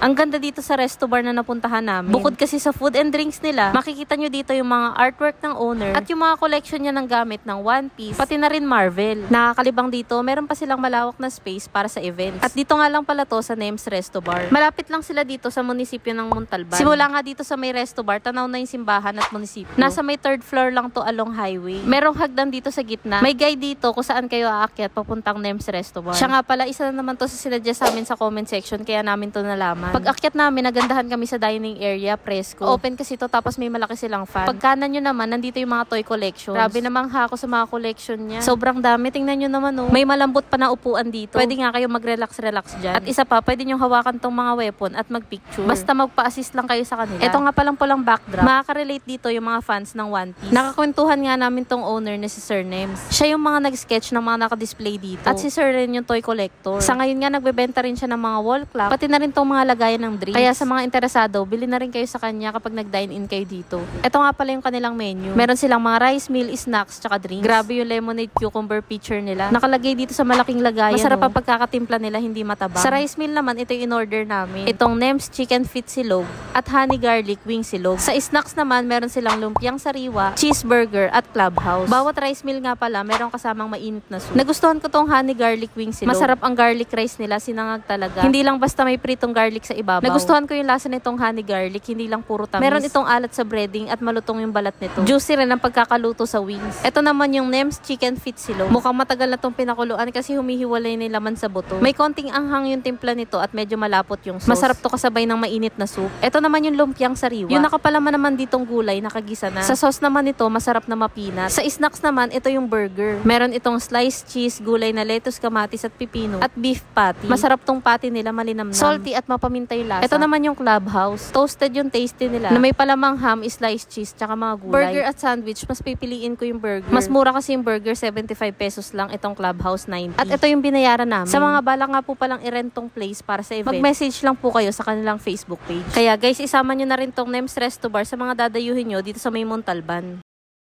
Ang ganda dito sa resto bar na napuntahan namin. Bukod kasi sa food and drinks nila, makikita nyo dito yung mga artwork ng owner at yung mga collection niya ng gamit ng One Piece, pati na rin Marvel. Nakakalibang dito, meron pa silang malawak na space para sa events. At dito nga lang pala to sa Nems Resto Bar. Malapit lang sila dito sa munisipyo ng Montalban. Simula nga dito sa may resto bar, tanaw na yung simbahan at munisipyo. Nasa may 3rd floor lang to along highway. Merong hagdan dito sa gitna. May guide dito kung saan kayo aakyat papuntang Nems Resto Bar. Siya nga pala, isa na naman to sa sinadya sa amin sa comment section, kaya namin to nalaman. Pag akyat namin, nagandahan kami sa dining area, presko. Open kasi to, tapos may malaki silang fan. Pag kanan nyo naman, nandito yung mga toy collections. Grabe namang hako sa mga collection niya. Sobrang dami, tingnan nyo naman oh. May malambot pa na upuan dito. Pwede nga kayo mag-relax dyan. At isa pa, pwede nyo hawakan tong mga weapon at mag-picture. Basta magpa-assist lang kayo sa kanila. Ito nga palang pulang backdrop. Makaka-relate dito yung mga fans ng One Piece. Nakakwentuhan nga namin tong owner na si Sir Nems. Siya yung mga nag-sketch ng mga naka-display dito. At si Sir rin yung toy collector. Sa ngayon nga, nagbebenta rin siya ng mga wall clock, pati na rin tong mga lagayan ng drinks. Kaya sa mga interesado, bili na rin kayo sa kanya kapag nag-dine-in kayo dito. Ito nga pala yung kanilang menu. Meron silang mga rice meal, snacks, tsaka drinks. Grabe yung lemonade cucumber pitcher nila. Nakalagay dito sa malaking lagayan. Masarap ang pagkakatimpla nila, hindi matabang. Sa rice meal naman, ito yung in-order namin. Itong Nems chicken feet silog at honey garlic wing silog. Sa snacks naman, meron silang lumpiang sariwa, cheeseburger at clubhouse. Bawat rice meal nga pala, meron kasamang mainit na soup. Nagustuhan ko tong honey garlic wing silog. Masarap ang garlic rice nila, sinangag talaga. Hindi lang basta may pritong garlic sa ibabaw. Nagustuhan ko yung lasa nitong honey garlic, hindi lang puro tamis. Meron itong alat sa breading at malutong yung balat nito. Juicy rin ang pagkakaluto sa wings. Ito naman yung Nems chicken feet silog. Mukhang matagal na tong pinakuluan kasi humihiwalay na yung laman sa buto. May konting anghang yung timpla nito at medyo malapot yung sauce. Masarap to kasabay ng mainit na soup. Ito naman yung lumpiang sariwa. Yung nakapalaman naman ditong gulay, nakagisa na. Sa sauce naman ito, masarap na mapinat. Sa snacks naman, ito yung burger. Meron itong sliced cheese, gulay na lettuce, kamatis at pipino, at beef patty. Masarap tong patty nila, malinamnam. Salty at mapamintay lasa. Ito naman yung clubhouse. Toasted yung tasty nila. Na may palamang ham, sliced cheese, tsaka mga gulay. Burger at sandwich, mas pipiliin ko yung burger. Mas mura kasi yung burger, 75 pesos lang. Itong clubhouse, 90. At ito yung binayaran namin. Sa mga bala nga po palang i-rentong place para sa event, mag-message lang po kayo sa kanilang Facebook page. Kaya guys, isama nyo na rin tong Nems Resto Bar sa mga dadayuhin nyo dito sa may Montalban.